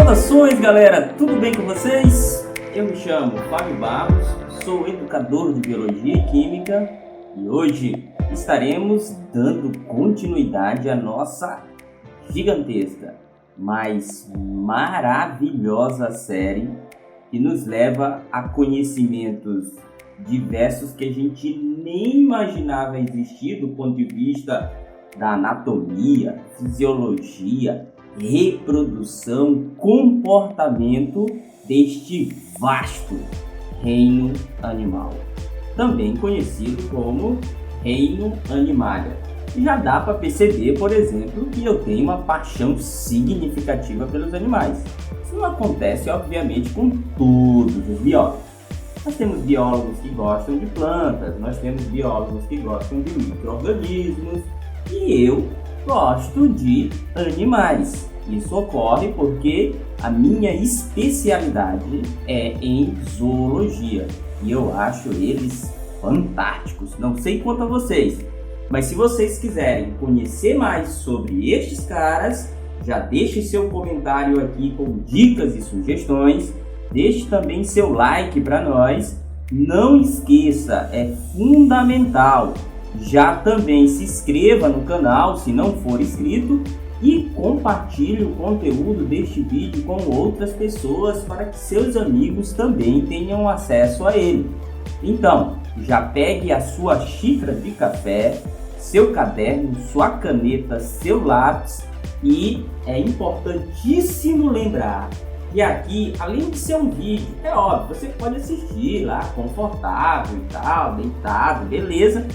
Saudações, galera! Tudo bem com vocês? Eu me chamo Fábio Barros, sou educador de Biologia e Química e hoje estaremos dando continuidade à nossa gigantesca, mas maravilhosa série que nos leva a conhecimentos diversos que a gente nem imaginava existir do ponto de vista da anatomia, fisiologia, reprodução, comportamento deste vasto reino animal, também conhecido como reino animalia. Já dá para perceber, por exemplo, que eu tenho uma paixão significativa pelos animais. Isso não acontece, obviamente, com todos os biólogos. Nós temos biólogos que gostam de plantas, nós temos biólogos que gostam de micro-organismos e eu gosto de animais. Isso ocorre porque a minha especialidade é em zoologia e eu acho eles fantásticos. Não sei quanto a vocês, mas se vocês quiserem conhecer mais sobre estes caras, já deixe seu comentário aqui com dicas e sugestões. Deixe também seu like para nós. Não esqueça, é fundamental. Já também se inscreva no canal se não for inscrito e compartilhe o conteúdo deste vídeo com outras pessoas para que seus amigos também tenham acesso a ele. Então, já pegue a sua xícara de café, seu caderno, sua caneta, seu lápis e é importantíssimo lembrar que aqui, além de ser um vídeo, é óbvio, você pode assistir lá confortável e tal, deitado, beleza?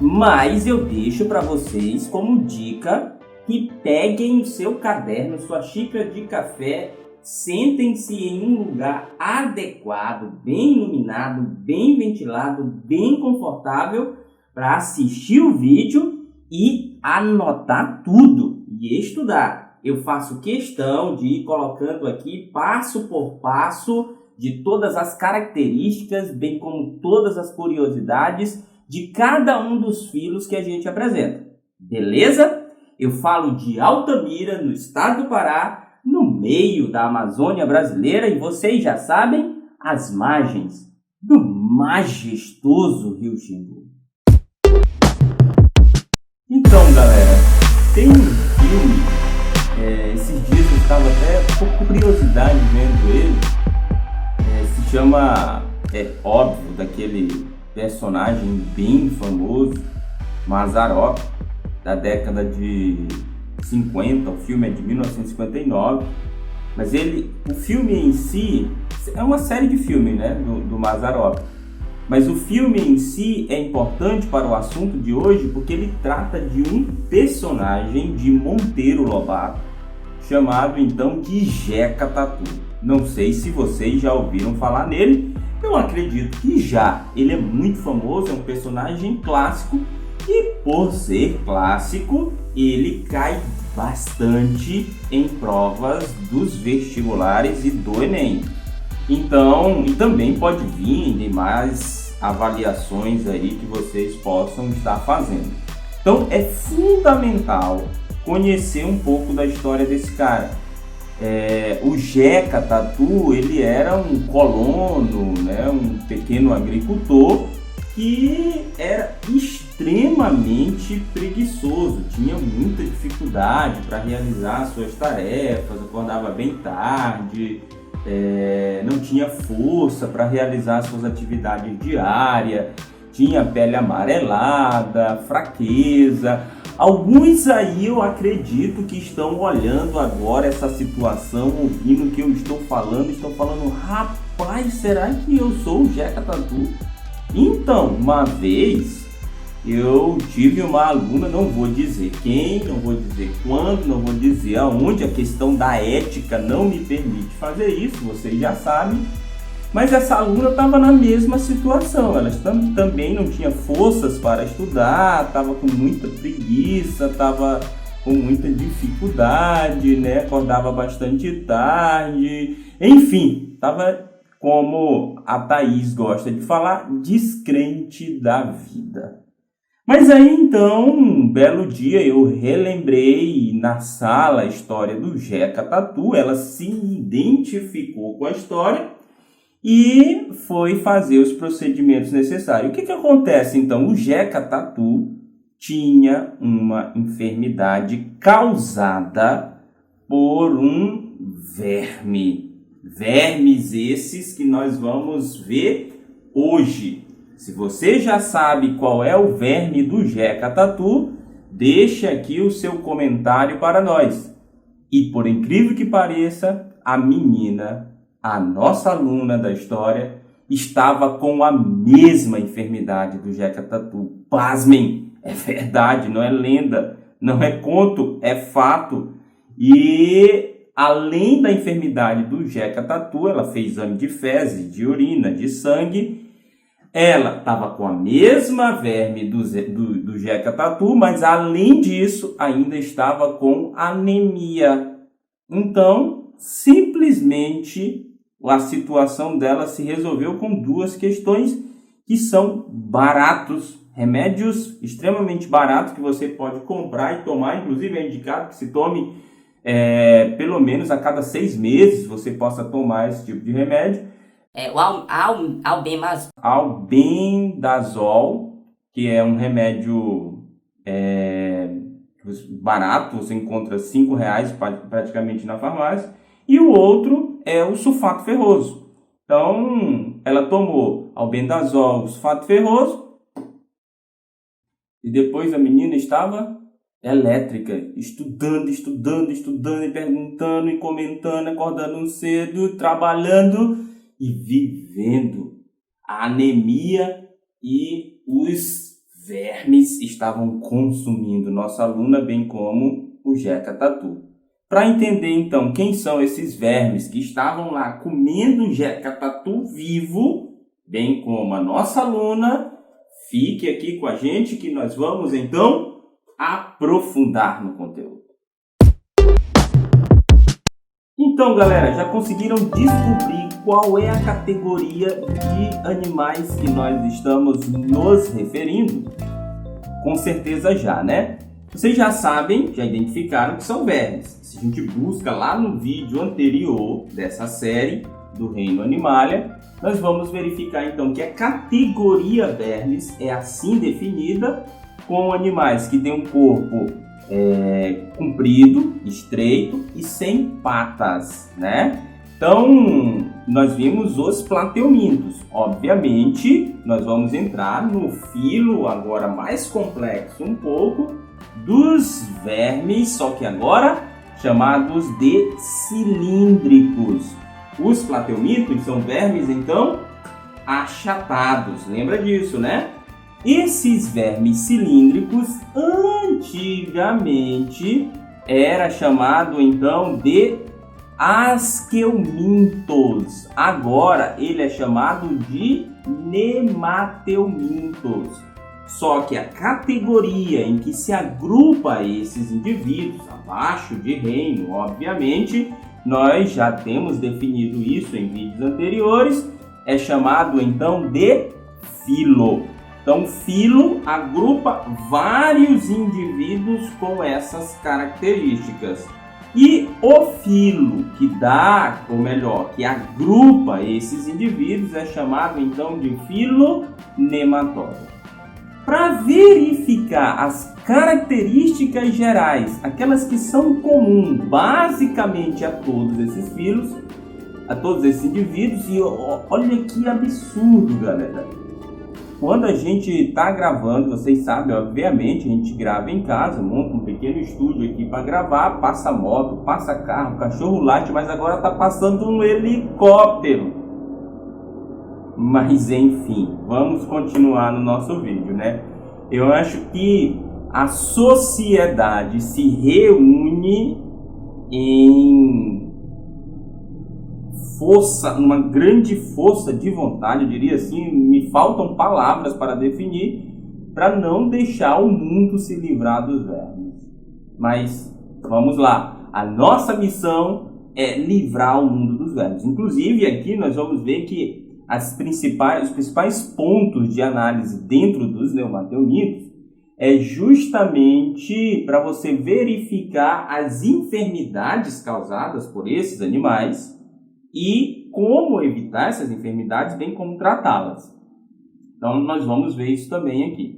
Mas eu deixo para vocês como dica que peguem o seu caderno, sua xícara de café, sentem-se em um lugar adequado, bem iluminado, bem ventilado, bem confortável para assistir o vídeo e anotar tudo e estudar. Eu faço questão de ir colocando aqui passo por passo de todas as características, bem como todas as curiosidades de cada um dos filos que a gente apresenta. Beleza? Eu falo de Altamira, no estado do Pará, no meio da Amazônia brasileira e vocês já sabem, às margens do majestoso Rio Xingu. Então, galera, tem um filme, esses dias eu estava até com curiosidade vendo ele, se chama, óbvio, daquele personagem bem famoso, Mazzaropi, da década de 50, o filme é de 1959, mas o filme em si, é uma série de filmes, né, do Mazzaropi, mas o filme em si é importante para o assunto de hoje porque ele trata de um personagem de Monteiro Lobato, chamado então de Jeca Tatu. Não sei se vocês já ouviram falar nele, eu acredito que já. Ele é muito famoso, é um personagem clássico e por ser clássico, ele cai bastante em provas dos vestibulares e do Enem. Então, e também pode vir demais avaliações aí que vocês possam estar fazendo. Então, é fundamental conhecer um pouco da história desse cara. O Jeca Tatu, ele era um colono, né, um pequeno agricultor que era extremamente preguiçoso, tinha muita dificuldade para realizar suas tarefas, acordava bem tarde, não tinha força para realizar suas atividades diárias, tinha pele amarelada, fraqueza. Alguns aí eu acredito que estão olhando agora essa situação, ouvindo o que eu estou falando, rapaz, será que eu sou o Jeca Tatu? Então, uma vez eu tive uma aluna, não vou dizer quem, não vou dizer quando, não vou dizer aonde, a questão da ética não me permite fazer isso, vocês já sabem, mas essa aluna estava na mesma situação, ela também não tinha forças para estudar, estava com muita preguiça, estava com muita dificuldade, né? Acordava bastante tarde, enfim, estava, como a Thaís gosta de falar, descrente da vida. Mas aí então, belo dia eu relembrei na sala a história do Jeca Tatu, ela se identificou com a história e foi fazer os procedimentos necessários. O que acontece então? O Jeca Tatu tinha uma enfermidade causada por um verme. Vermes esses que nós vamos ver hoje. Se você já sabe qual é o verme do Jeca Tatu, deixe aqui o seu comentário para nós. E por incrível que pareça, a menina, a nossa aluna da história, estava com a mesma enfermidade do Jeca Tatu. Pasmem, é verdade, não é lenda, não é conto, é fato. E além da enfermidade do Jeca Tatu, ela fez exame de fezes, de urina, de sangue. Ela estava com a mesma verme do Jeca Tatu, mas além disso, ainda estava com anemia. Então, simplesmente, a situação dela se resolveu com duas questões que são baratos, remédios extremamente baratos que você pode comprar e tomar. Inclusive é indicado que se tome pelo menos a cada 6 meses você possa tomar esse tipo de remédio. O Albendazol, que é um remédio barato, você encontra R$5 praticamente na farmácia. E o outro é o sulfato ferroso. Então, ela tomou albendazol, sulfato ferroso, e depois a menina estava elétrica, estudando e perguntando e comentando, acordando cedo, trabalhando e vivendo. A anemia e os vermes estavam consumindo nossa aluna, bem como o Jeca Tatu. Para entender, então, quem são esses vermes que estavam lá comendo o Jeca Tatu vivo, bem como a nossa aluna, fique aqui com a gente que nós vamos, então, aprofundar no conteúdo. Então, galera, já conseguiram descobrir qual é a categoria de animais que nós estamos nos referindo? Com certeza já, né? Vocês já sabem, já identificaram que são vermes. Se a gente busca lá no vídeo anterior dessa série do Reino Animalia, nós vamos verificar então que a categoria vermes é assim definida, com animais que têm um corpo comprido, estreito e sem patas, né? Então, nós vimos os plateumintos. Obviamente, nós vamos entrar no filo agora mais complexo um pouco dos vermes, só que agora chamados de cilíndricos. Os plateumintos são vermes, então, achatados. Lembra disso, né? Esses vermes cilíndricos, antigamente, era chamado, então, de asqueumintos. Agora, ele é chamado de nemateumintos. Só que a categoria em que se agrupa esses indivíduos, abaixo de reino, obviamente, nós já temos definido isso em vídeos anteriores, é chamado então de filo. Então, filo agrupa vários indivíduos com essas características. E o filo que dá, ou melhor, que agrupa esses indivíduos é chamado então de filo nematóide. Para verificar as características gerais, aquelas que são comuns basicamente a todos esses filos, a todos esses indivíduos, e olha que absurdo, galera. Quando a gente está gravando, vocês sabem, obviamente, a gente grava em casa, monta um pequeno estúdio aqui para gravar, passa moto, passa carro, cachorro late, mas agora está passando um helicóptero. Mas enfim, vamos continuar no nosso vídeo, né? Eu acho que a sociedade se reúne em força, uma grande força de vontade, eu diria assim, me faltam palavras para definir, para não deixar o mundo se livrar dos vermes. Mas vamos lá, a nossa missão é livrar o mundo dos vermes. Inclusive aqui nós vamos ver que os principais pontos de análise dentro dos neomateumintos é justamente para você verificar as enfermidades causadas por esses animais e como evitar essas enfermidades, bem como tratá-las. Então, nós vamos ver isso também aqui.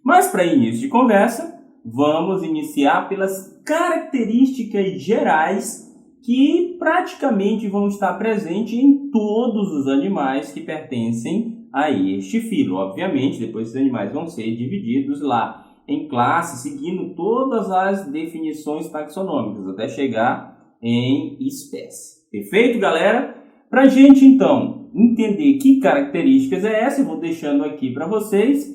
Mas, para início de conversa, vamos iniciar pelas características gerais que praticamente vão estar presentes em todos os animais que pertencem a este filo. Obviamente, depois esses animais vão ser divididos lá em classes, seguindo todas as definições taxonômicas, até chegar em espécie. Perfeito, galera? Para a gente, então, entender que características é essa, eu vou deixando aqui para vocês.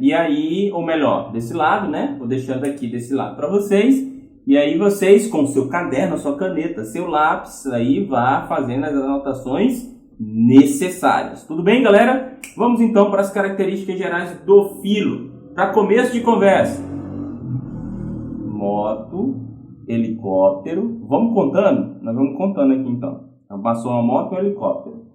E aí, ou melhor, desse lado, né? Vou deixando aqui desse lado para vocês. E aí vocês, com o seu caderno, a sua caneta, seu lápis, aí vá fazendo as anotações necessárias. Tudo bem, galera? Vamos então para as características gerais do filo. Para começo de conversa. Moto, helicóptero. Vamos contando? Nós vamos contando aqui então. Então passou uma moto e um helicóptero.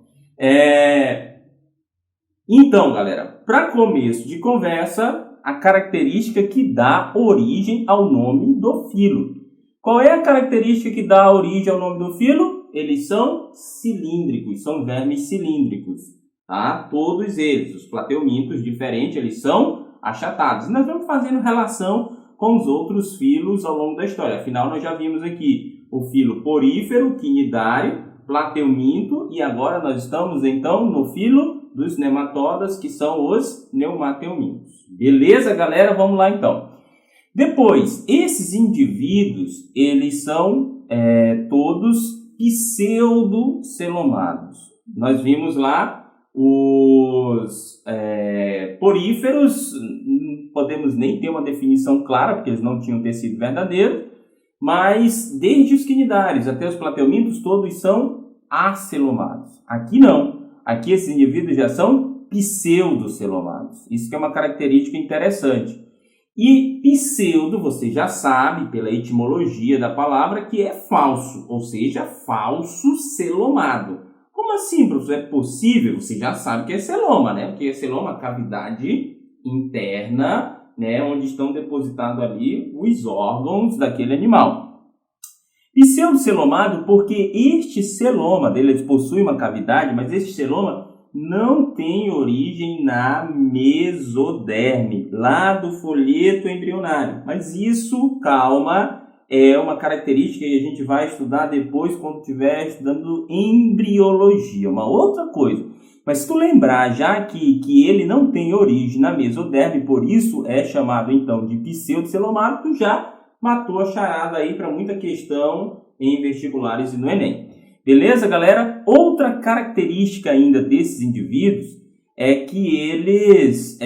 Então, galera, para começo de conversa, a característica que dá origem ao nome do filo. Qual é a característica que dá origem ao nome do filo? Eles são cilíndricos, são vermes cilíndricos, tá? Todos eles, os plateumintos diferentes, eles são achatados. E nós vamos fazendo relação com os outros filos ao longo da história. Afinal, nós já vimos aqui o filo porífero, quinidário, plateuminto, e agora nós estamos então no filo dos nematóidas, que são os neumateumintos. Beleza, galera? Vamos lá então. Depois, esses indivíduos, eles são todos pseudocelomados. Nós vimos lá os poríferos, não podemos nem ter uma definição clara, porque eles não tinham tecido verdadeiro, mas desde os quinidários até os plateumintos, todos são acelomados. Aqui não. Aqui esses indivíduos já são pseudocelomados. Isso que é uma característica interessante. E pseudo, você já sabe, pela etimologia da palavra, que é falso, ou seja, falso celomado. Como assim, professor? É possível? Você já sabe que é celoma, né? Porque celoma é a cavidade interna, né? Onde estão depositados ali os órgãos daquele animal. Pseudocelomado porque este celoma dele possui uma cavidade, mas este celoma não tem origem na mesoderme, lá do folheto embrionário. Mas isso, calma, é uma característica que a gente vai estudar depois quando estiver estudando embriologia, uma outra coisa. Mas se tu lembrar já que ele não tem origem na mesoderme, por isso é chamado então de pseudocelomado, tu já matou a charada aí para muita questão em vestibulares e no Enem. Beleza, galera? Outra característica ainda desses indivíduos é que eles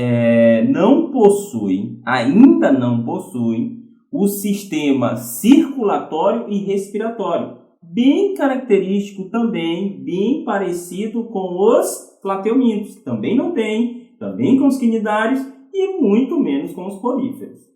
ainda não possuem o sistema circulatório e respiratório. Bem característico também, bem parecido com os plateumintos. Também não tem, também com os quinidários e muito menos com os poríferos.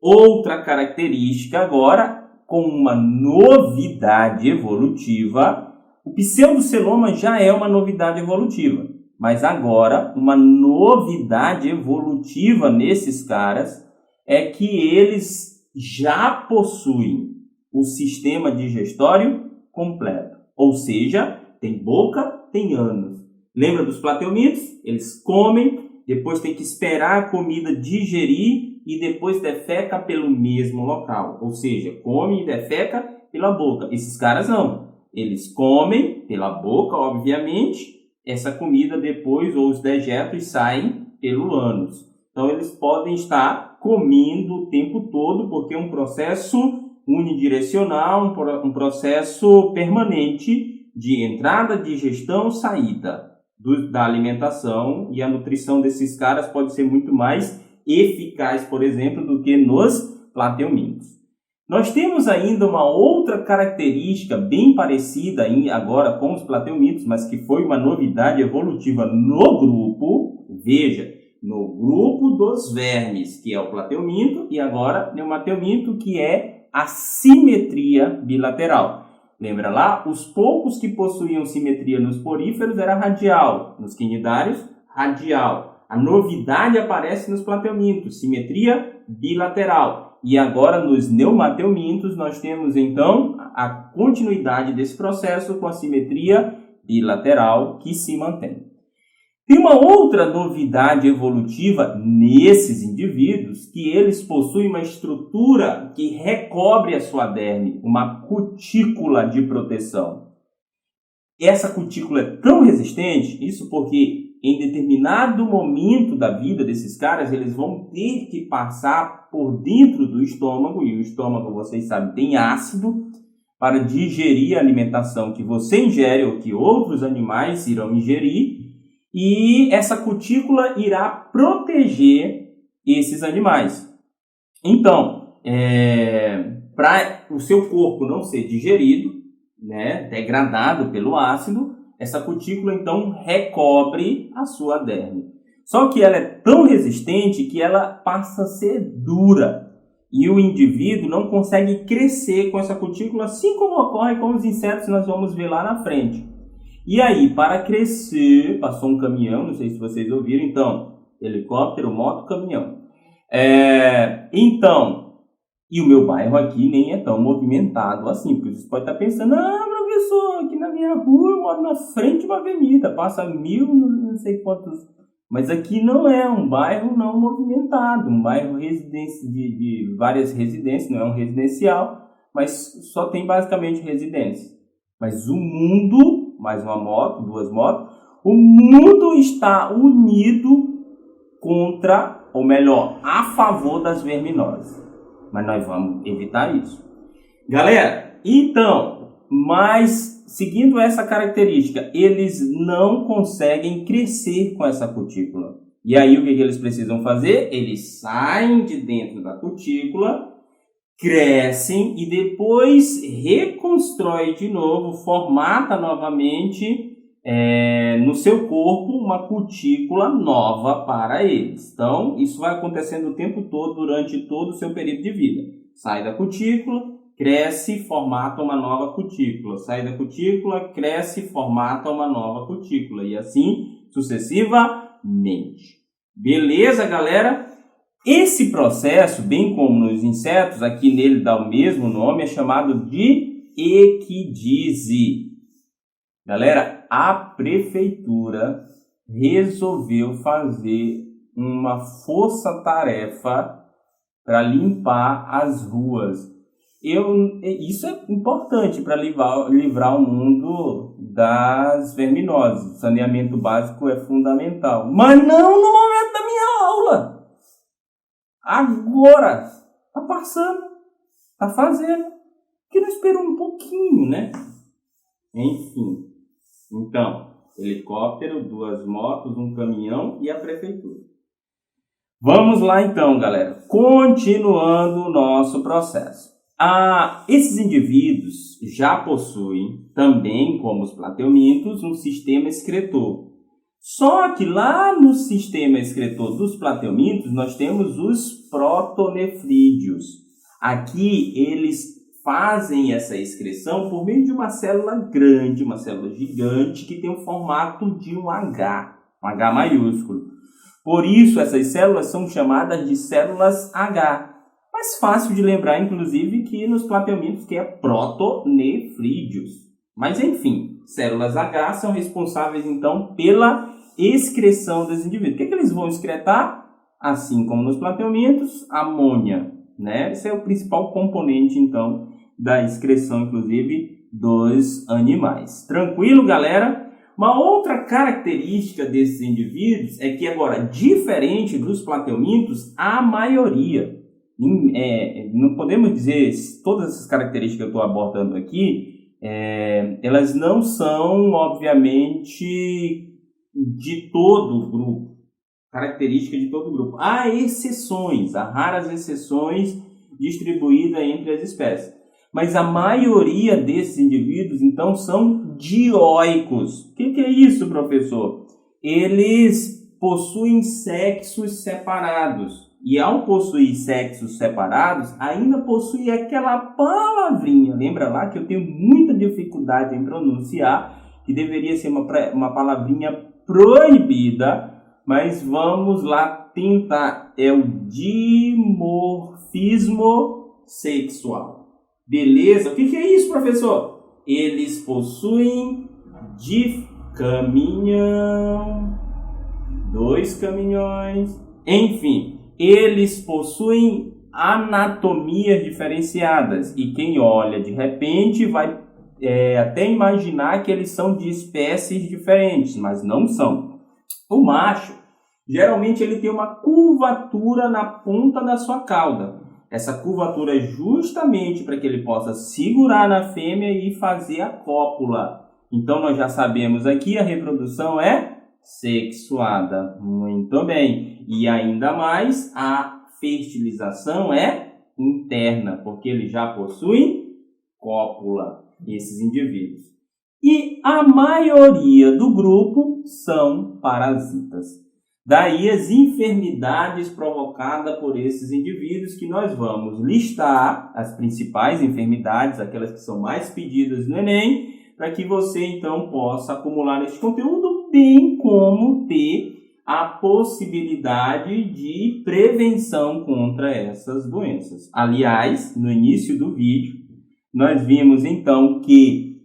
Outra característica agora, com uma novidade evolutiva, o pseudoceloma já é uma novidade evolutiva, mas agora uma novidade evolutiva nesses caras é que eles já possuem o sistema digestório completo, ou seja, tem boca, tem ânus. Lembra dos plateumintos? Eles comem, depois tem que esperar a comida digerir e depois defeca pelo mesmo local, ou seja, come e defeca pela boca. Esses caras não, eles comem pela boca, obviamente, essa comida depois, ou os dejetos saem pelo ânus. Então eles podem estar comendo o tempo todo, porque é um processo unidirecional, um processo permanente de entrada, digestão, saída da alimentação, e a nutrição desses caras pode ser muito mais eficaz, por exemplo, do que nos plateumintos. Nós temos ainda uma outra característica bem parecida agora com os plateumintos, mas que foi uma novidade evolutiva no grupo, veja, no grupo dos vermes, que é o plateuminto, e agora neumateuminto, que é a simetria bilateral. Lembra lá? Os poucos que possuíam simetria nos poríferos era radial, nos quinidários, radial. A novidade aparece nos plateumintos, simetria bilateral. E agora nos neumateumintos nós temos então a continuidade desse processo com a simetria bilateral que se mantém. Tem uma outra novidade evolutiva nesses indivíduos, que eles possuem uma estrutura que recobre a sua derme, uma cutícula de proteção. Essa cutícula é tão resistente, isso porque em determinado momento da vida desses caras, eles vão ter que passar por dentro do estômago, e o estômago, vocês sabem, tem ácido, para digerir a alimentação que você ingere ou que outros animais irão ingerir, e essa cutícula irá proteger esses animais. Então, para o seu corpo não ser digerido, né, degradado pelo ácido, essa cutícula então recobre a sua derme. Só que ela é tão resistente que ela passa a ser dura. E o indivíduo não consegue crescer com essa cutícula, assim como ocorre com os insetos, nós vamos ver lá na frente. E aí, para crescer, passou um caminhão, não sei se vocês ouviram, então, helicóptero, moto, caminhão. Então, e o meu bairro aqui nem é tão movimentado assim, porque você pode estar pensando, professor, aqui na minha rua eu moro na frente de uma avenida, passa 1000, não sei quantos. Mas aqui não é um bairro não movimentado, um bairro de várias residências, não é um residencial, mas só tem basicamente residência. Mas o mundo, mais uma moto, duas motos, o mundo está unido contra, ou melhor, a favor das verminoses. Mas nós vamos evitar isso. Galera, então, mas seguindo essa característica, eles não conseguem crescer com essa cutícula. E aí o que eles precisam fazer? Eles saem de dentro da cutícula, crescem e depois reconstrói de novo, formata novamente no seu corpo uma cutícula nova para eles. Então, isso vai acontecendo o tempo todo, durante todo o seu período de vida. Sai da cutícula, cresce, formata uma nova cutícula. Sai da cutícula, cresce, formata uma nova cutícula. E assim sucessivamente. Beleza, galera? Esse processo, bem como nos insetos, aqui nele dá o mesmo nome, é chamado de equidise. Galera, a prefeitura resolveu fazer uma força-tarefa para limpar as ruas. Isso é importante para livrar o mundo das verminoses. O saneamento básico é fundamental. Mas não no momento da minha aula. Agora. Tá passando. Tá fazendo. Que não esperou um pouquinho, né? Enfim. Então, helicóptero, duas motos, um caminhão e a prefeitura. Vamos lá então, galera. Continuando o nosso processo. Esses indivíduos já possuem, também como os plateumintos, um sistema excretor. Só que lá no sistema excretor dos plateumintos, nós temos os protonefrídeos. Aqui eles fazem essa excreção por meio de uma célula grande, uma célula gigante, que tem o formato de um H maiúsculo. Por isso, essas células são chamadas de células H. Mais fácil de lembrar, inclusive, que nos plateumintos, que é protonefrídeos. Mas, enfim, células H são responsáveis, então, pela excreção dos indivíduos. O que eles vão excretar? Assim como nos plateumintos, amônia, né? Esse é o principal componente, então, da excreção, inclusive, dos animais. Tranquilo, galera? Uma outra característica desses indivíduos é que, agora, diferente dos plateumintos, a maioria... não podemos dizer todas essas características que eu estou abordando aqui, elas não são, obviamente, de todo o grupo, característica de todo o grupo. Há exceções, há raras exceções distribuídas entre as espécies. Mas a maioria desses indivíduos, então, são dioicos. O que é isso, professor? Eles possuem sexos separados. E ao possuir sexos separados, ainda possui aquela palavrinha. Lembra lá que eu tenho muita dificuldade em pronunciar, que deveria ser uma palavrinha proibida, mas vamos lá tentar. É o dimorfismo sexual. Beleza? O que é isso, professor? Eles possuem caminhão, 2 caminhões, enfim, eles possuem anatomias diferenciadas e quem olha de repente vai até imaginar que eles são de espécies diferentes, mas não são. O macho, geralmente ele tem uma curvatura na ponta da sua cauda. Essa curvatura é justamente para que ele possa segurar na fêmea e fazer a cópula. Então nós já sabemos aqui, a reprodução é sexuada. Muito bem. E ainda mais, a fertilização é interna, porque eles já possuem cópula, esses indivíduos. E a maioria do grupo são parasitas. Daí as enfermidades provocadas por esses indivíduos, que nós vamos listar as principais enfermidades, aquelas que são mais pedidas no Enem, para que você então possa acumular esse conteúdo, bem como ter a possibilidade de prevenção contra essas doenças. Aliás, no início do vídeo, nós vimos então que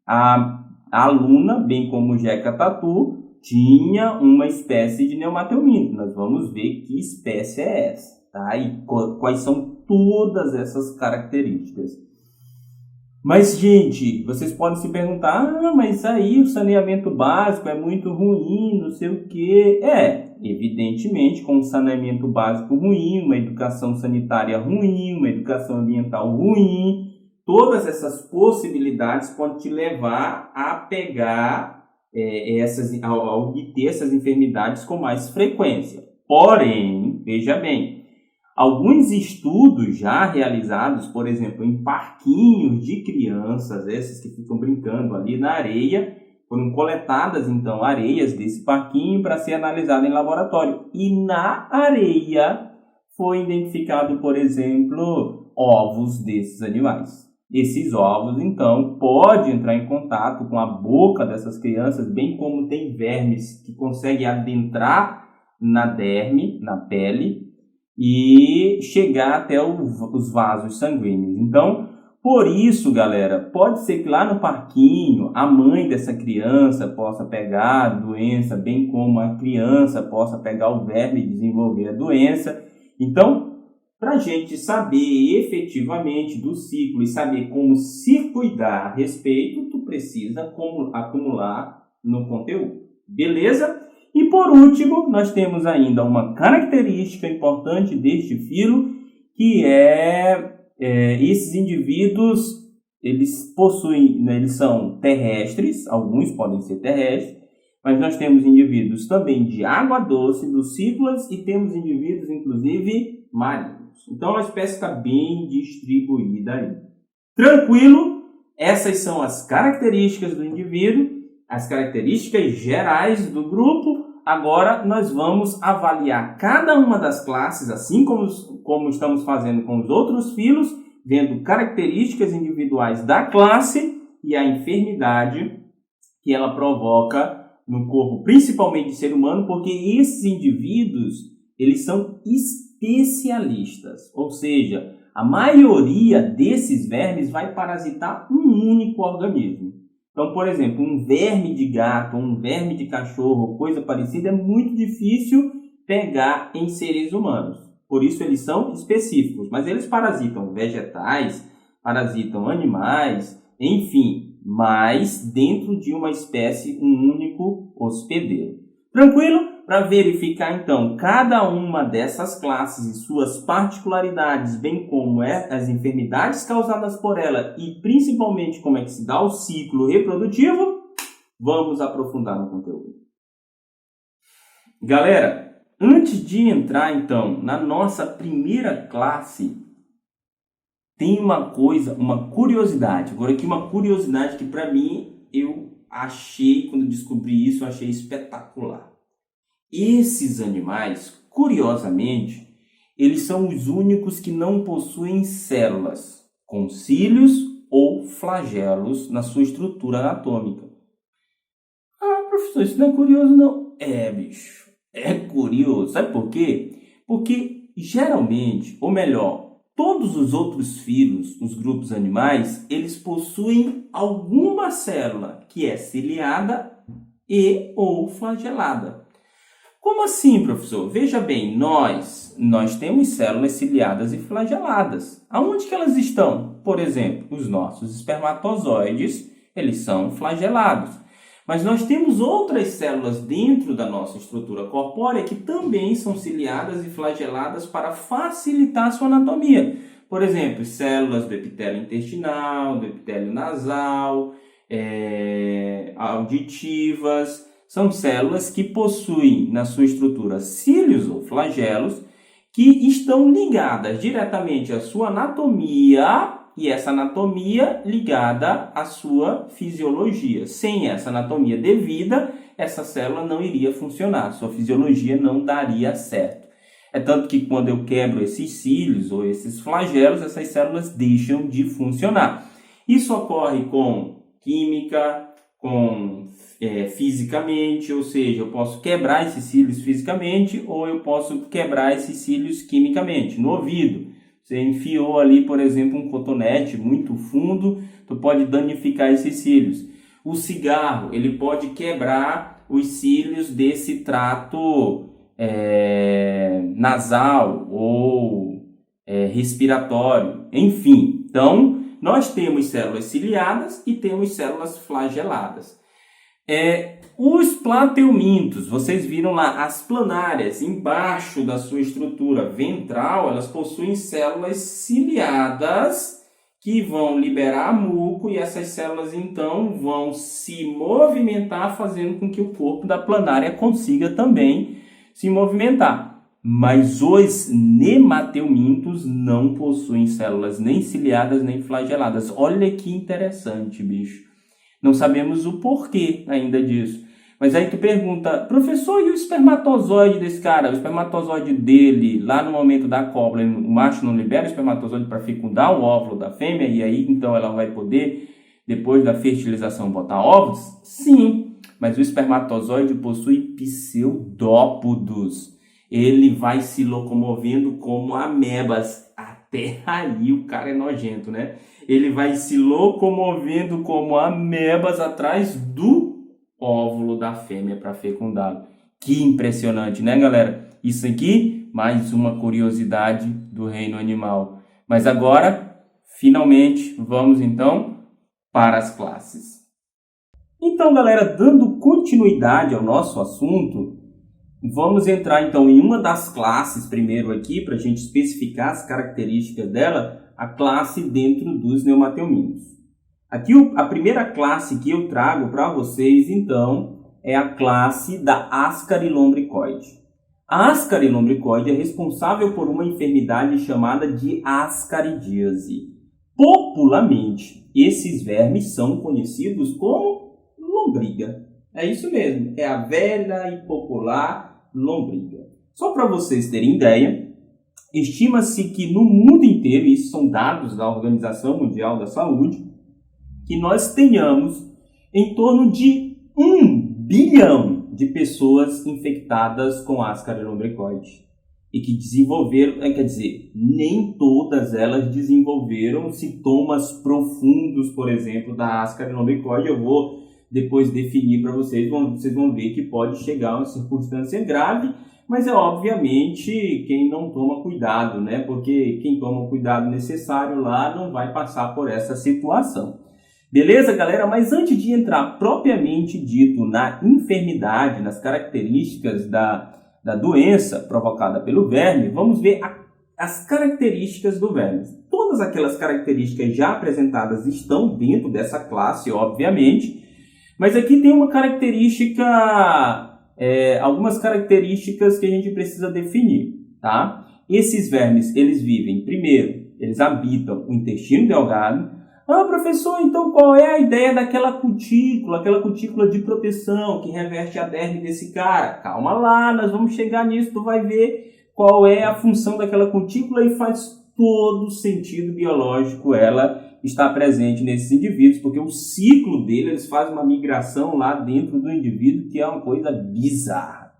a aluna, bem como o Jeca Tatu, tinha uma espécie de neumatelmínio. Nós vamos ver que espécie é essa, tá? E quais são todas essas características. Mas, gente, vocês podem se perguntar, mas aí o saneamento básico é muito ruim, não sei o quê. Evidentemente, com um saneamento básico ruim, uma educação sanitária ruim, uma educação ambiental ruim, todas essas possibilidades podem te levar a pegar a obter essas enfermidades com mais frequência. Porém, veja bem, alguns estudos já realizados, por exemplo, em parquinhos de crianças, esses que ficam brincando ali na areia, foram coletadas então areias desse parquinho para ser analisada em laboratório. E na areia foi identificado, por exemplo, ovos desses animais. Esses ovos, então, podem entrar em contato com a boca dessas crianças, bem como tem vermes que conseguem adentrar na derme, na pele, e chegar até os vasos sanguíneos. Então, por isso, galera, pode ser que lá no parquinho a mãe dessa criança possa pegar a doença, bem como a criança possa pegar o verme e desenvolver a doença. Então, para a gente saber efetivamente do ciclo e saber como se cuidar a respeito, tu precisa acumular no conteúdo. Beleza? E por último, nós temos ainda uma característica importante deste filo, que esses indivíduos, eles são terrestres, alguns podem ser terrestres, mas nós temos indivíduos também de água doce, lucícolas, e temos indivíduos, inclusive, marinhos. Então, a espécie está bem distribuída aí. Tranquilo? Essas são as características do indivíduo, as características gerais do grupo. Agora, nós vamos avaliar cada uma das classes, assim como estamos fazendo com os outros filos, vendo características individuais da classe e a enfermidade que ela provoca no corpo, principalmente do ser humano, porque esses indivíduos, eles são especialistas, ou seja, a maioria desses vermes vai parasitar um único organismo. Então, por exemplo, um verme de gato, um verme de cachorro, coisa parecida, é muito difícil pegar em seres humanos. Por isso eles são específicos, mas eles parasitam vegetais, parasitam animais, enfim, mas dentro de uma espécie, um único hospedeiro. Tranquilo? Para verificar, então, cada uma dessas classes e suas particularidades, bem como as enfermidades causadas por ela e, principalmente, como é que se dá o ciclo reprodutivo, vamos aprofundar no conteúdo. Galera, antes de entrar, então, na nossa primeira classe, tem uma curiosidade. Agora aqui uma curiosidade que, para mim, eu achei, quando descobri isso, eu achei espetacular. Esses animais, curiosamente, eles são os únicos que não possuem células, com cílios ou flagelos na sua estrutura anatômica. Ah, professor, isso não é curioso não. bicho, é curioso. Sabe por quê? Porque geralmente, ou melhor, todos os outros fílios, os grupos animais, eles possuem alguma célula que é ciliada e ou flagelada. Como assim, professor? Veja bem, nós temos células ciliadas e flageladas. Aonde que elas estão? Por exemplo, os nossos espermatozoides, eles são flagelados. Mas nós temos outras células dentro da nossa estrutura corpórea que também são ciliadas e flageladas para facilitar a sua anatomia. Por exemplo, células do epitélio intestinal, do epitélio nasal, auditivas. São células que possuem na sua estrutura cílios ou flagelos que estão ligadas diretamente à sua anatomia e essa anatomia ligada à sua fisiologia. Sem essa anatomia devida, essa célula não iria funcionar, sua fisiologia não daria certo. É tanto que quando eu quebro esses cílios ou esses flagelos, essas células deixam de funcionar. Isso ocorre com química, fisicamente, ou seja, eu posso quebrar esses cílios fisicamente ou eu posso quebrar esses cílios quimicamente. No ouvido, você enfiou ali, por exemplo, um cotonete muito fundo, tu pode danificar esses cílios. O cigarro, ele pode quebrar os cílios desse trato nasal ou respiratório, enfim. Então, nós temos células ciliadas e temos células flageladas. Os plateumintos, vocês viram lá, as planárias, embaixo da sua estrutura ventral, elas possuem células ciliadas que vão liberar muco e essas células então vão se movimentar, fazendo com que o corpo da planária consiga também se movimentar. Mas os nemateumintos não possuem células nem ciliadas nem flageladas. Olha que interessante, bicho. Não sabemos o porquê ainda disso. Mas aí tu pergunta, professor, e o espermatozoide desse cara? O espermatozoide dele, lá no momento da cópula, o macho não libera o espermatozoide para fecundar o óvulo da fêmea? E aí, então, ela vai poder, depois da fertilização, botar óvulos? Sim, mas o espermatozoide possui pseudópodos. Ele vai se locomovendo como amebas. Até aí o cara é nojento, né? Ele vai se locomovendo como amebas atrás do óvulo da fêmea para fecundá-lo. Que impressionante, né, galera? Isso aqui, mais uma curiosidade do reino animal. Mas agora, finalmente, vamos então para as classes. Então, galera, dando continuidade ao nosso assunto, vamos entrar então em uma das classes primeiro aqui, para a gente especificar as características dela, a classe dentro dos neomateumintos. Aqui a primeira classe que eu trago para vocês então é a classe da ascarilombricoide. A ascarilombricoide é responsável por uma enfermidade chamada de ascaridíase. Popularmente, esses vermes são conhecidos como lombriga. É isso mesmo, é a velha e popular lombriga. Só para vocês terem ideia, estima-se que no mundo inteiro, isso são dados da Organização Mundial da Saúde, que nós tenhamos em torno de 1 bilhão de pessoas infectadas com ascarilombricoide. E que desenvolveram, quer dizer, nem todas elas desenvolveram sintomas profundos, por exemplo, da ascarilombricoide. Eu vou depois definir para vocês, vocês vão ver que pode chegar a uma circunstância grave, mas é obviamente quem não toma cuidado, né? Porque quem toma o cuidado necessário lá não vai passar por essa situação. Beleza, galera? Mas antes de entrar propriamente dito na enfermidade, nas características da doença provocada pelo verme, vamos ver as características do verme. Todas aquelas características já apresentadas estão dentro dessa classe, obviamente, mas aqui tem uma característica... algumas características que a gente precisa definir, tá? Esses vermes, eles vivem, primeiro, eles habitam o intestino delgado. Ah, professor, então qual é a ideia daquela cutícula de proteção que reveste a derme desse cara? Calma lá, nós vamos chegar nisso, tu vai ver qual é a função daquela cutícula e faz todo sentido biológico ela está presente nesses indivíduos, porque o ciclo dele, eles fazem uma migração lá dentro do indivíduo, que é uma coisa bizarra.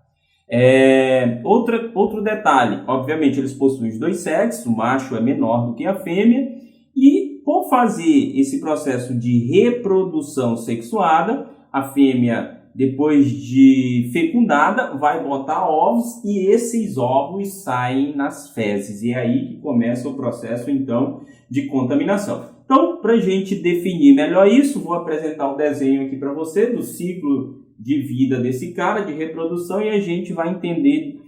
Outro detalhe, obviamente eles possuem os dois sexos, o macho é menor do que a fêmea, e por fazer esse processo de reprodução sexuada, a fêmea, depois de fecundada, vai botar ovos e esses ovos saem nas fezes. E é aí que começa o processo, então, de contaminação. Então, para a gente definir melhor isso, vou apresentar o desenho aqui para você do ciclo de vida desse cara, de reprodução, e a gente vai entender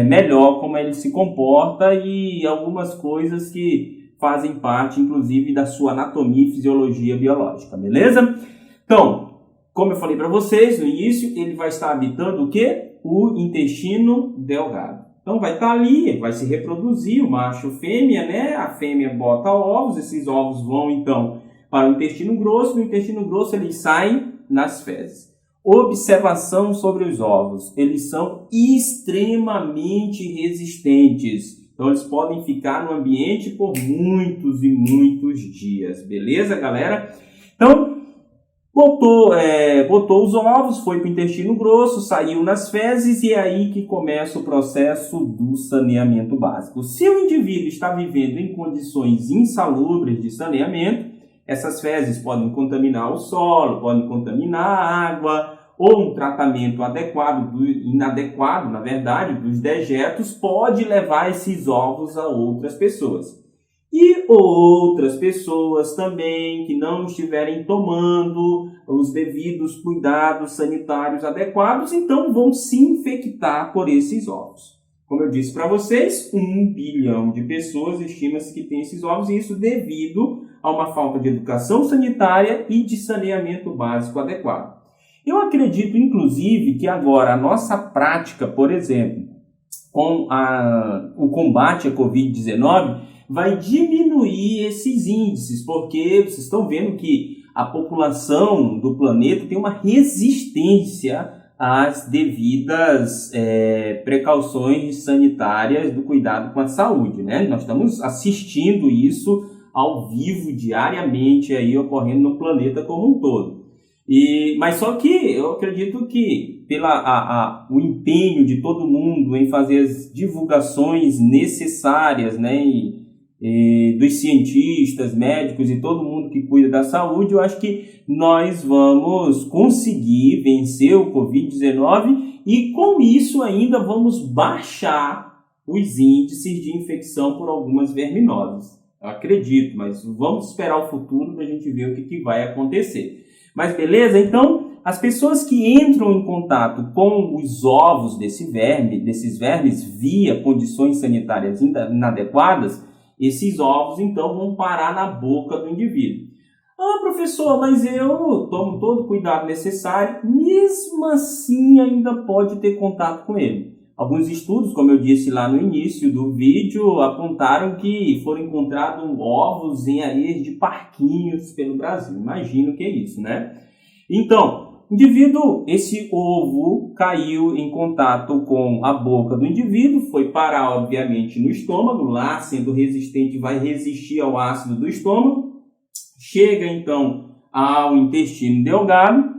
melhor como ele se comporta e algumas coisas que fazem parte, inclusive, da sua anatomia e fisiologia biológica, beleza? Então, como eu falei para vocês no início, ele vai estar habitando o quê? O intestino delgado. Então vai estar ali, vai se reproduzir, o macho fêmea, né? A fêmea bota ovos, esses ovos vão então para o intestino grosso, no intestino grosso eles saem nas fezes. Observação sobre os ovos, eles são extremamente resistentes. Então eles podem ficar no ambiente por muitos e muitos dias, beleza, galera? Então, botou os ovos, foi para o intestino grosso, saiu nas fezes e é aí que começa o processo do saneamento básico. Se o indivíduo está vivendo em condições insalubres de saneamento, essas fezes podem contaminar o solo, podem contaminar a água, ou um tratamento inadequado, na verdade, dos dejetos, pode levar esses ovos a outras pessoas. E outras pessoas também que não estiverem tomando os devidos cuidados sanitários adequados, então vão se infectar por esses ovos. Como eu disse para vocês, 1 bilhão de pessoas estima-se que tem esses ovos, e isso devido a uma falta de educação sanitária e de saneamento básico adequado. Eu acredito, inclusive, que agora a nossa prática, por exemplo, com o combate à Covid-19, vai diminuir esses índices, porque vocês estão vendo que a população do planeta tem uma resistência às devidas precauções sanitárias do cuidado com a saúde, né? Nós estamos assistindo isso ao vivo, diariamente, aí, ocorrendo no planeta como um todo. Mas só que eu acredito que o empenho de todo mundo em fazer as divulgações necessárias, né, dos cientistas, médicos e todo mundo que cuida da saúde, eu acho que nós vamos conseguir vencer o Covid-19 e com isso ainda vamos baixar os índices de infecção por algumas verminoses. Eu acredito, mas vamos esperar o futuro para a gente ver o que vai acontecer. Mas beleza? Então, as pessoas que entram em contato com os ovos desses vermes via condições sanitárias inadequadas, esses ovos então vão parar na boca do indivíduo. Ah, professor, mas eu tomo todo o cuidado necessário, mesmo assim ainda pode ter contato com ele. Alguns estudos, como eu disse lá no início do vídeo, apontaram que foram encontrados ovos em areias de parquinhos pelo Brasil. Imagina o que é isso, né? Então, esse ovo caiu em contato com a boca do indivíduo, foi parar, obviamente, no estômago, lá sendo resistente, vai resistir ao ácido do estômago, chega então ao intestino delgado.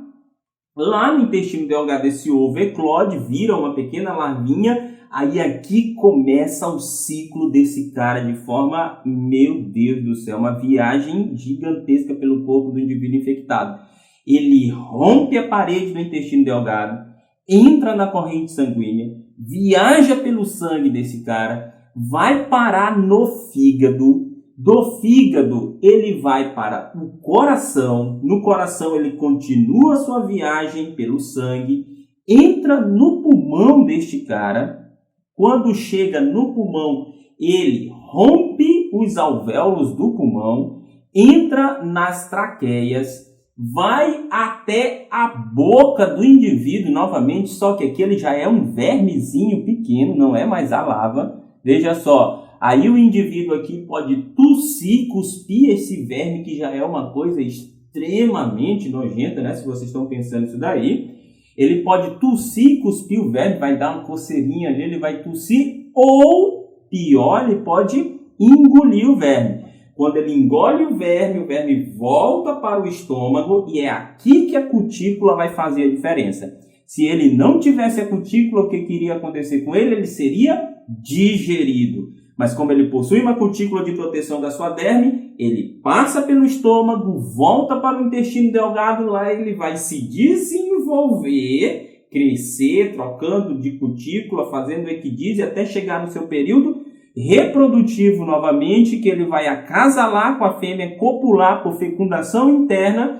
Lá no intestino delgado esse ovo eclode, vira uma pequena larvinha, aí aqui começa o ciclo desse cara de forma, meu Deus do céu, uma viagem gigantesca pelo corpo do indivíduo infectado. Ele rompe a parede do intestino delgado, entra na corrente sanguínea, viaja pelo sangue desse cara, vai parar no fígado. Do fígado, ele vai para o coração. No coração, ele continua a sua viagem pelo sangue, entra no pulmão deste cara. Quando chega no pulmão, ele rompe os alvéolos do pulmão, entra nas traqueias, vai até a boca do indivíduo novamente, só que aqui ele já é um vermezinho pequeno, não é mais a lava. Veja só. Aí o indivíduo aqui pode tossir, cuspir esse verme, que já é uma coisa extremamente nojenta, né? Se vocês estão pensando isso daí. Ele pode tossir, cuspir o verme, vai dar uma coceirinha ali, ele vai tossir, ou, pior, ele pode engolir o verme. Quando ele engole o verme volta para o estômago e é aqui que a cutícula vai fazer a diferença. Se ele não tivesse a cutícula, o que iria acontecer com ele? Ele seria digerido. Mas como ele possui uma cutícula de proteção da sua derme, ele passa pelo estômago, volta para o intestino delgado, lá ele vai se desenvolver, crescer, trocando de cutícula, fazendo equidise até chegar no seu período reprodutivo novamente, que ele vai acasalar com a fêmea, copular por fecundação interna,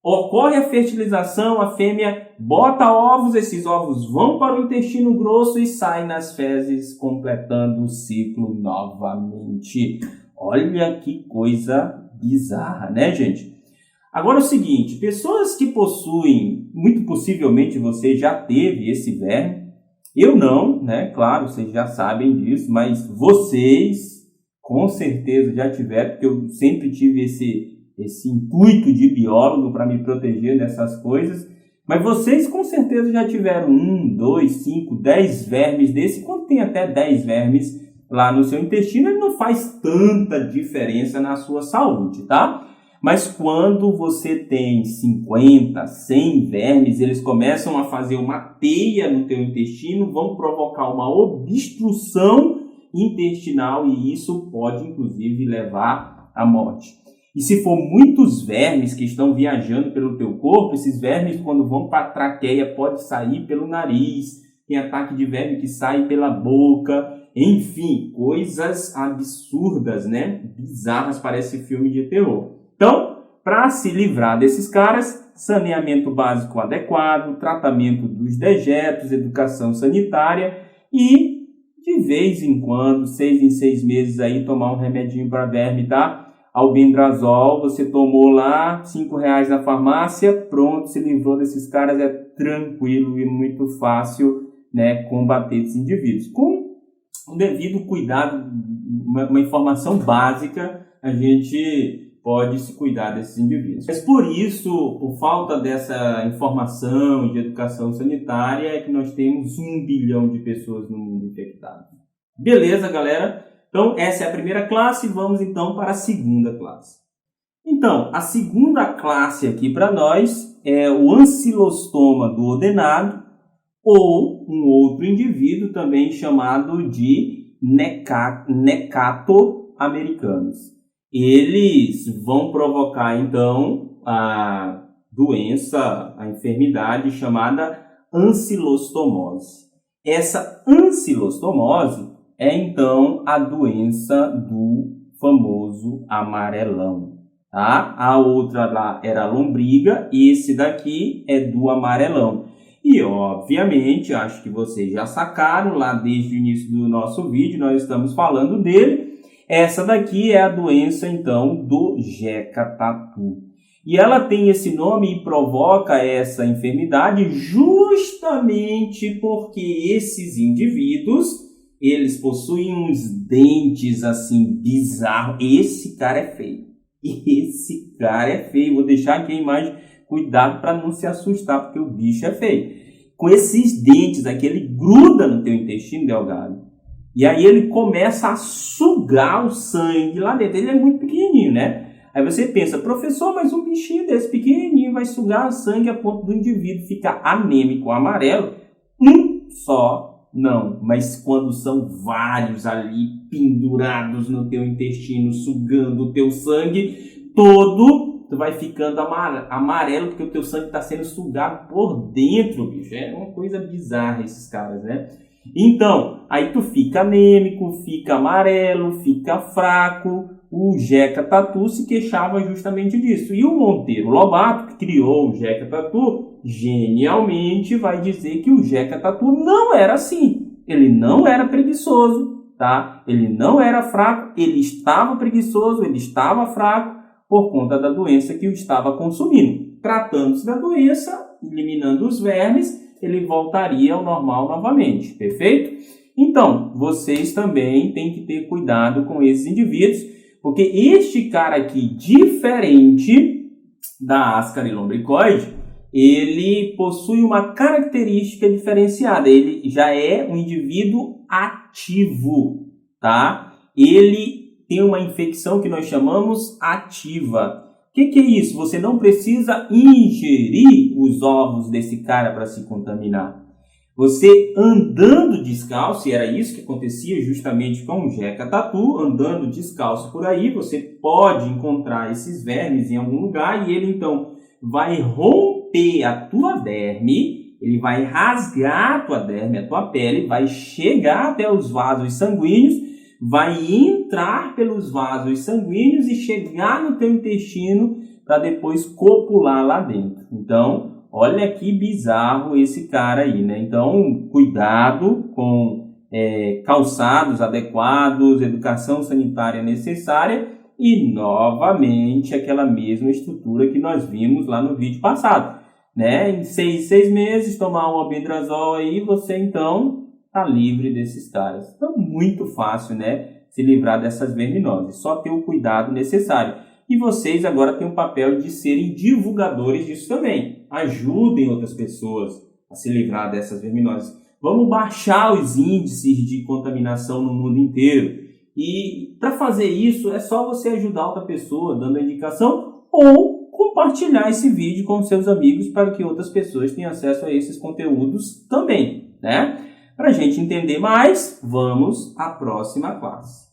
ocorre a fertilização, a fêmea bota ovos, esses ovos vão para o intestino grosso e saem nas fezes, completando o ciclo novamente. Olha que coisa bizarra, né, gente? Agora é o seguinte, pessoas que possuem, muito possivelmente você já teve esse verme, eu não, né? Claro, vocês já sabem disso, mas vocês com certeza já tiveram, porque eu sempre tive esse intuito de biólogo para me proteger dessas coisas. Mas vocês com certeza já tiveram 1, 2, 5, 10 vermes desse. Quando tem até 10 vermes lá no seu intestino, ele não faz tanta diferença na sua saúde, tá? Mas quando você tem 50, 100 vermes, eles começam a fazer uma teia no teu intestino, vão provocar uma obstrução intestinal e isso pode, inclusive, levar à morte. E se for muitos vermes que estão viajando pelo teu corpo, esses vermes, quando vão para a traqueia, pode sair pelo nariz, tem ataque de verme que sai pela boca, enfim, coisas absurdas, né? Bizarras, parece filme de terror. Então, para se livrar desses caras, saneamento básico adequado, tratamento dos dejetos, educação sanitária e, de vez em quando, 6 em 6 meses, aí, tomar um remedinho para verme, tá? Albendazol, você tomou lá, R$5 na farmácia, pronto, se livrou desses caras, é tranquilo e muito fácil, né, combater esses indivíduos. Com o devido cuidado, uma informação básica, a gente pode se cuidar desses indivíduos. Mas por isso, por falta dessa informação de educação sanitária, é que nós temos 1 bilhão de pessoas no mundo infectadas. Beleza, galera? Então, essa é a primeira classe, vamos então para a segunda classe. Então, a segunda classe aqui para nós é o ancilostoma duodenado, ou um outro indivíduo também chamado de necato-americanos. Eles vão provocar, então, a doença, a enfermidade chamada ancilostomose. Essa ancilostomose é, então, a doença do famoso amarelão. Tá? A outra lá era a lombriga, e esse daqui é do amarelão. E, obviamente, acho que vocês já sacaram lá desde o início do nosso vídeo, nós estamos falando dele. Essa daqui é a doença, então, do Jeca Tatu. E ela tem esse nome e provoca essa enfermidade justamente porque esses indivíduos, eles possuem uns dentes, assim, bizarros. Esse cara é feio. Esse cara é feio. Vou deixar aqui a imagem. Cuidado para não se assustar, porque o bicho é feio. Com esses dentes aqui, ele gruda no teu intestino delgado. E aí ele começa a sugar o sangue lá dentro. Ele é muito pequenininho, né? Aí você pensa, professor, mas um bichinho desse pequenininho vai sugar o sangue a ponto do indivíduo ficar anêmico, amarelo? Só não. Mas quando são vários ali pendurados no teu intestino, sugando o teu sangue todo, tu vai ficando amarelo porque o teu sangue está sendo sugado por dentro, bicho. É uma coisa bizarra esses caras, né? Então, aí tu fica anêmico, fica amarelo, fica fraco. O Jeca Tatu se queixava justamente disso. E o Monteiro Lobato, que criou o Jeca Tatu, genialmente vai dizer que o Jeca Tatu não era assim. Ele não era preguiçoso, tá? Ele não era fraco, ele estava preguiçoso, ele estava fraco por conta da doença que o estava consumindo. Tratando-se da doença, eliminando os vermes, ele voltaria ao normal novamente, perfeito? Então, vocês também têm que ter cuidado com esses indivíduos, porque este cara aqui, diferente da Ascaris lombricoide, ele possui uma característica diferenciada. Ele já é um indivíduo ativo, tá? Ele tem uma infecção que nós chamamos ativa. O que é isso? Você não precisa ingerir os ovos desse cara para se contaminar. Você andando descalço, e era isso que acontecia justamente com o Jeca Tatu, andando descalço por aí, você pode encontrar esses vermes em algum lugar e ele então vai romper a tua derme, ele vai rasgar a tua derme, a tua pele, vai chegar até os vasos sanguíneos, vai entrar pelos vasos sanguíneos e chegar no teu intestino para depois copular lá dentro. Então, olha que bizarro esse cara aí, né? Então, cuidado com calçados adequados, educação sanitária necessária e, novamente, aquela mesma estrutura que nós vimos lá no vídeo passado, né? Em 6 meses, tomar um albendazol aí, você, então, tá livre desses caras. Então, muito fácil, né? Se livrar dessas verminoses. Só ter o cuidado necessário. E vocês agora têm o papel de serem divulgadores disso também. Ajudem outras pessoas a se livrar dessas verminoses. Vamos baixar os índices de contaminação no mundo inteiro. E para fazer isso, é só você ajudar outra pessoa dando a indicação ou compartilhar esse vídeo com seus amigos para que outras pessoas tenham acesso a esses conteúdos também, né? Para a gente entender mais, vamos à próxima classe.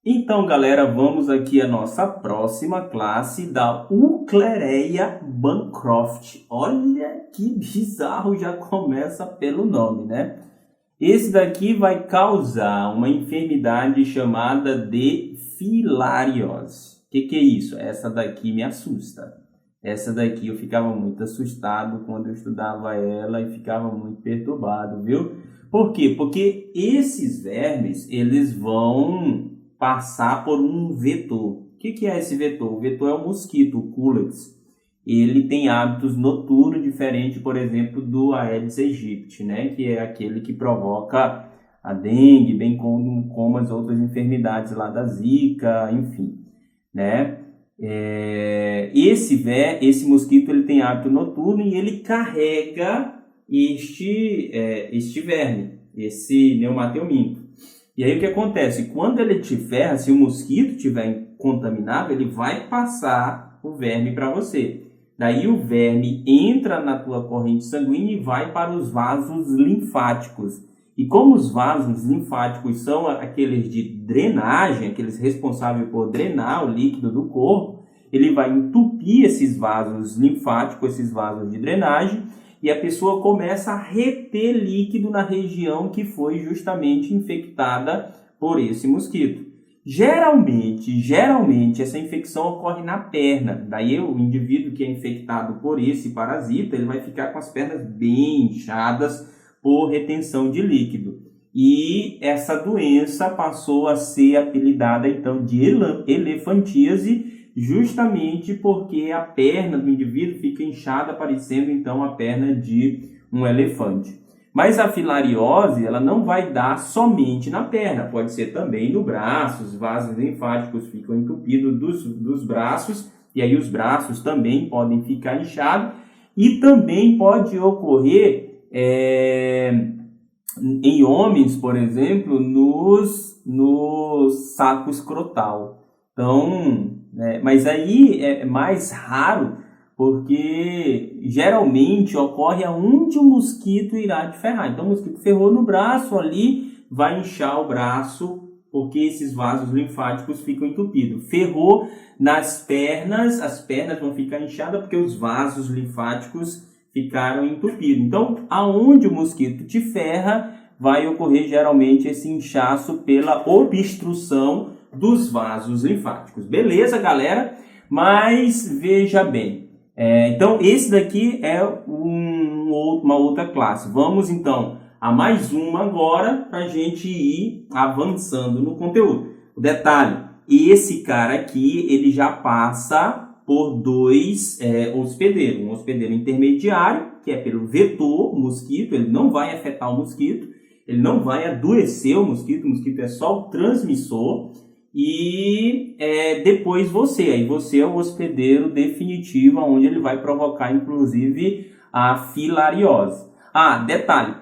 Então, galera, vamos aqui à nossa próxima classe da Euclereia bancroft. Olha que bizarro, já começa pelo nome, né? Esse daqui vai causar uma enfermidade chamada de filariose. O que é isso? Essa daqui me assusta. Essa daqui eu ficava muito assustado quando eu estudava ela e ficava muito perturbado, viu? Por quê? Porque esses vermes, eles vão passar por um vetor. O que é esse vetor? O vetor é o mosquito, o Culex. Ele tem hábitos noturnos diferente, por exemplo, do Aedes aegypti, né? Que é aquele que provoca a dengue, bem como as outras enfermidades lá da Zika, enfim, né? Esse mosquito ele tem hábito noturno e ele carrega este verme, esse neumatelminto. E aí o que acontece? Quando ele te ferra, se o mosquito estiver contaminado, ele vai passar o verme para você. Daí o verme entra na tua corrente sanguínea e vai para os vasos linfáticos. E como os vasos linfáticos são aqueles de drenagem, aqueles responsáveis por drenar o líquido do corpo, ele vai entupir esses vasos linfáticos, esses vasos de drenagem, e a pessoa começa a reter líquido na região que foi justamente infectada por esse mosquito. Geralmente essa infecção ocorre na perna. Daí o indivíduo que é infectado por esse parasita, ele vai ficar com as pernas bem inchadas por retenção de líquido. E essa doença passou a ser apelidada então de elefantíase, justamente porque a perna do indivíduo fica inchada, parecendo então a perna de um elefante. Mas a filariose, ela não vai dar somente na perna, pode ser também no braço, os vasos linfáticos ficam entupidos dos braços, e aí os braços também podem ficar inchados, e também pode ocorrer em homens, por exemplo, no saco escrotal. Então, mas aí é mais raro, porque geralmente ocorre aonde o mosquito irá te ferrar. Então o mosquito ferrou no braço ali, vai inchar o braço, porque esses vasos linfáticos ficam entupidos. Ferrou nas pernas, as pernas vão ficar inchadas porque os vasos linfáticos ficaram entupidos. Então, aonde o mosquito te ferra, vai ocorrer geralmente esse inchaço pela obstrução dos vasos linfáticos. Beleza, galera? Mas veja bem. Então, esse daqui é uma outra classe. Vamos, então, a mais uma agora para a gente ir avançando no conteúdo. O detalhe, esse cara aqui, ele já passa por dois hospedeiros. Um hospedeiro intermediário, que é pelo vetor, o mosquito, ele não vai afetar o mosquito, ele não vai adoecer o mosquito é só o transmissor. E depois aí você é o hospedeiro definitivo, onde ele vai provocar inclusive a filariose. Detalhe,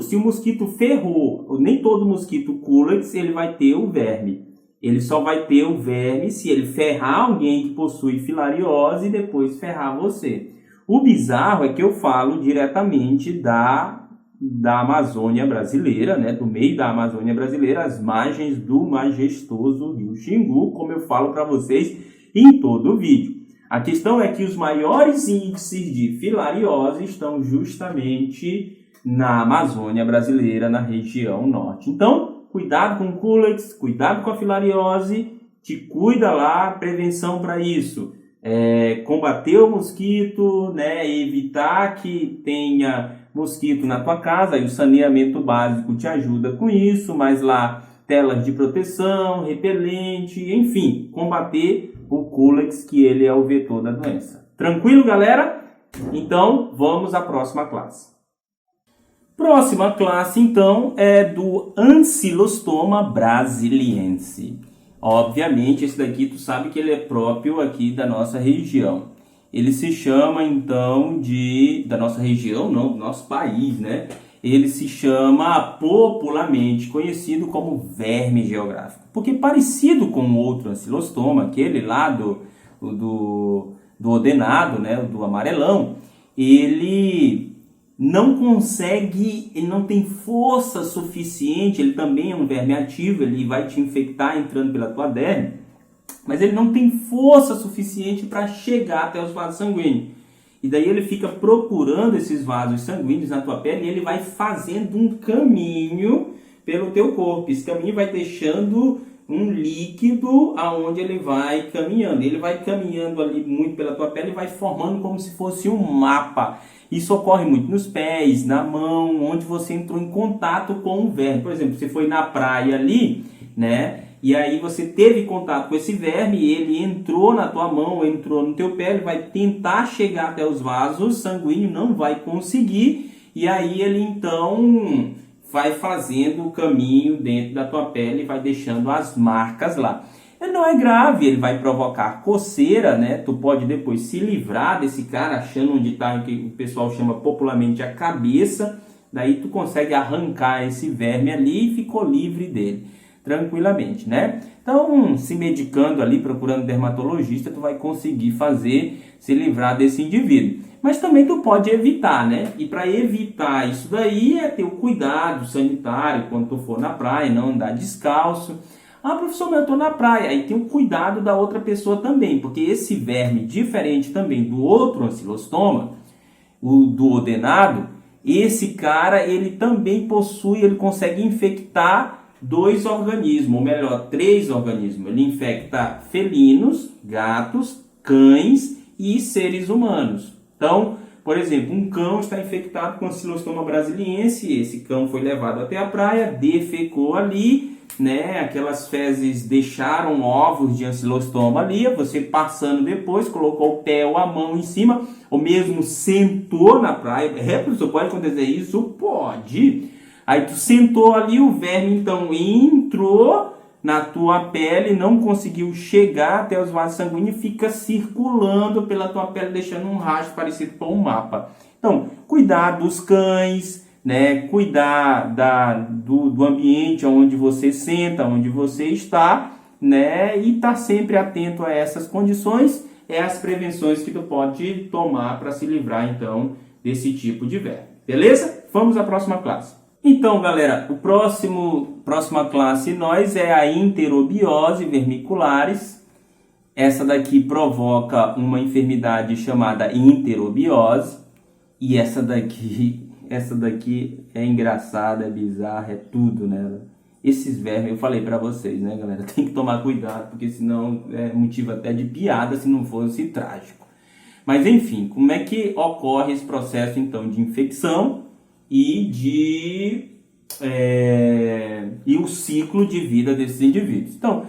se o mosquito ferrou, nem todo mosquito Culex ele vai ter o verme. Ele só vai ter o verme se ele ferrar alguém que possui filariose e depois ferrar você. O bizarro é que eu falo diretamente da Amazônia brasileira, né? Do meio da Amazônia brasileira, às margens do majestoso rio Xingu, como eu falo para vocês em todo o vídeo. A questão é que os maiores índices de filariose estão justamente na Amazônia brasileira, na região norte. Então, cuidado com o culex, cuidado com a filariose, te cuida lá, prevenção para isso. Combater o mosquito, né? Evitar que tenha mosquito na tua casa, e o saneamento básico te ajuda com isso, mas lá telas de proteção, repelente, enfim, combater o culex, que ele é o vetor da doença. Tranquilo, galera? Então, vamos à próxima classe. Próxima classe, então, é do Ancylostoma brasiliense. Obviamente, esse daqui tu sabe que ele é próprio aqui da nossa região. Ele se chama, então, da nossa região, não, do nosso país, né? Ele se chama popularmente conhecido como verme geográfico. Porque parecido com o outro ancilostoma, aquele lá do odenado, né? Do amarelão, ele não consegue, ele não tem força suficiente, ele também é um verme ativo, ele vai te infectar entrando pela tua derme, mas ele não tem força suficiente para chegar até os vasos sanguíneos. E daí ele fica procurando esses vasos sanguíneos na tua pele e ele vai fazendo um caminho pelo teu corpo. Esse caminho vai deixando um líquido aonde ele vai caminhando. Ele vai caminhando ali muito pela tua pele e vai formando como se fosse um mapa. Isso ocorre muito nos pés, na mão, onde você entrou em contato com o verme. Por exemplo, você foi na praia ali, né? E aí você teve contato com esse verme, ele entrou na tua mão, entrou no teu pé, ele vai tentar chegar até os vasos sanguíneos, não vai conseguir, e aí ele então vai fazendo o caminho dentro da tua pele, vai deixando as marcas lá. Ele não é grave, ele vai provocar coceira, né? Tu pode depois se livrar desse cara, achando onde está o que o pessoal chama popularmente a cabeça, daí tu consegue arrancar esse verme ali e ficou livre dele tranquilamente, né? Então, se medicando ali, procurando dermatologista, tu vai conseguir se livrar desse indivíduo. Mas também tu pode evitar, né? E para evitar isso daí é ter o cuidado sanitário quando tu for na praia, não andar descalço. Ah, professor, mas eu estou na praia. Aí tem o cuidado da outra pessoa também, porque esse verme, diferente também do outro ancilostoma, o do odenado, esse cara, ele também ele consegue infectar 2 organismos, ou melhor, 3 organismos. Ele infecta felinos, gatos, cães e seres humanos. Então, por exemplo, um cão está infectado com Ancylostoma brasiliense, esse cão foi levado até a praia, defecou ali, né? Aquelas fezes deixaram ovos de Ancylostoma ali, você passando depois, colocou o pé ou a mão em cima, ou mesmo sentou na praia. Professor, pode acontecer isso? Pode. Aí tu sentou ali, o verme então entrou na tua pele, não conseguiu chegar até os vasos sanguíneos e fica circulando pela tua pele, deixando um rastro parecido com um mapa. Então, cuidar dos cães, né? Cuidar do ambiente onde você senta, onde você está, né? E estar sempre atento a essas condições, as prevenções que tu pode tomar para se livrar então desse tipo de verme. Beleza? Vamos à próxima classe. Então, galera, próxima classe nós é a enterobiose vermiculares. Essa daqui provoca uma enfermidade chamada enterobiose. E essa daqui é engraçada, é bizarra, é tudo, né? Esses vermes, eu falei pra vocês, né, galera? Tem que tomar cuidado, porque senão é motivo até de piada se não fosse trágico. Mas, enfim, como é que ocorre esse processo, então, de infecção e o ciclo de vida desses indivíduos? Então,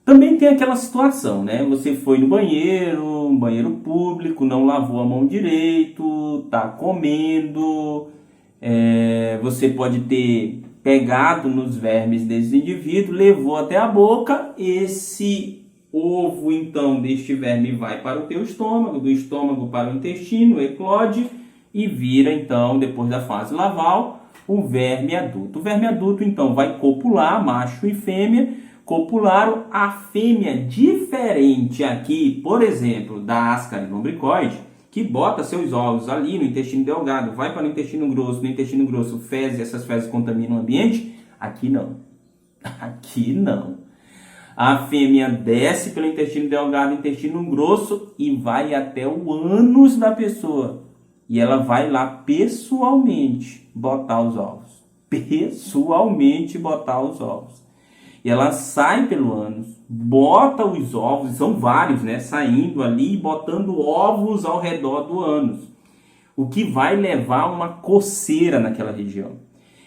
também tem aquela situação, né? Você foi no banheiro, um banheiro público, não lavou a mão direito, tá comendo, você pode ter pegado nos vermes desse indivíduo, levou até a boca, esse ovo, então, deste verme vai para o teu estômago, do estômago para o intestino, eclode e vira, então, depois da fase larval, o verme adulto. O verme adulto, então, vai copular, macho e fêmea. copularam. A fêmea, diferente aqui, por exemplo, da Ascaris lumbricoide, que bota seus ovos ali no intestino delgado, vai para o intestino grosso, fezes, essas fezes contaminam o ambiente. Aqui não. Aqui não. A fêmea desce pelo intestino delgado, intestino grosso e vai até o ânus da pessoa. E ela vai lá pessoalmente botar os ovos. Pessoalmente botar os ovos. E ela sai pelo ânus, bota os ovos, são vários, né? Saindo ali e botando ovos ao redor do ânus. O que vai levar uma coceira naquela região.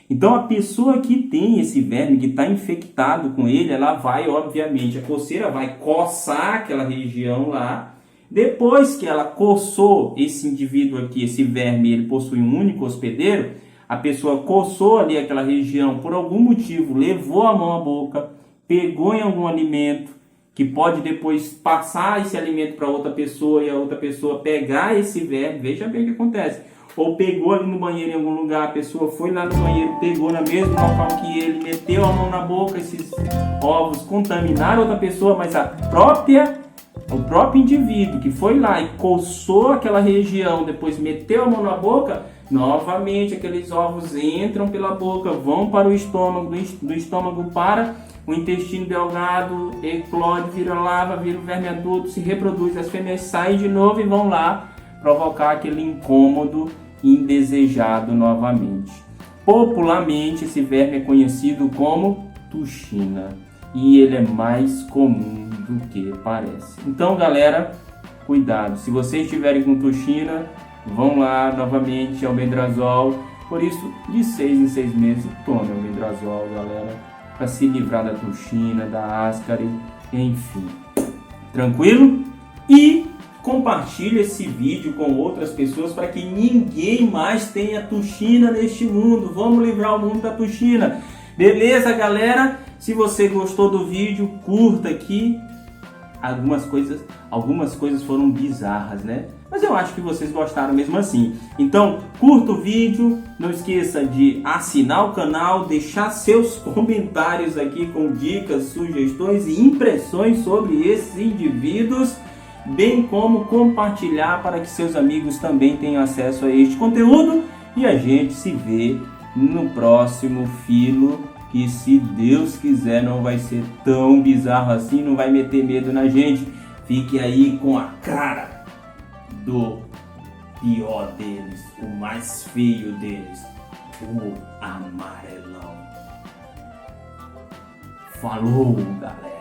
Então a pessoa que tem esse verme, que está infectado com ele, ela vai, obviamente, a coceira vai coçar aquela região lá. Depois que ela coçou esse indivíduo aqui, esse verme, ele possui um único hospedeiro, a pessoa coçou ali aquela região por algum motivo, levou a mão à boca, pegou em algum alimento, que pode depois passar esse alimento para outra pessoa e a outra pessoa pegar esse verme, veja bem o que acontece. Ou pegou ali no banheiro em algum lugar, a pessoa foi lá no banheiro, pegou no mesmo local que ele, meteu a mão na boca, esses ovos contaminaram outra pessoa, mas o próprio indivíduo que foi lá e coçou aquela região, depois meteu a mão na boca, novamente aqueles ovos entram pela boca, vão para o estômago, do estômago para o intestino delgado, eclode, vira lava, vira o verme adulto, se reproduz, as fêmeas saem de novo e vão lá provocar aquele incômodo indesejado novamente. Popularmente esse verme é conhecido como tuxina e ele é mais comum do que parece. Então, galera, cuidado. Se vocês estiverem com tuxina, vão lá novamente ao albendazol. Por isso, de 6 em 6 meses, tome albendazol, galera, para se livrar da tuxina, da Ascaris, enfim. Tranquilo? E compartilhe esse vídeo com outras pessoas para que ninguém mais tenha tuxina neste mundo. Vamos livrar o mundo da tuxina. Beleza, galera? Se você gostou do vídeo, curta aqui. Algumas coisas foram bizarras, né? Mas eu acho que vocês gostaram mesmo assim. Então, curta o vídeo. Não esqueça de assinar o canal, deixar seus comentários aqui com dicas, sugestões e impressões sobre esses indivíduos, bem como compartilhar para que seus amigos também tenham acesso a este conteúdo. E a gente se vê no próximo Filo, que se Deus quiser não vai ser tão bizarro assim, não vai meter medo na gente. Fique aí com a cara do pior deles, o mais feio deles, o amarelão. Falou, galera!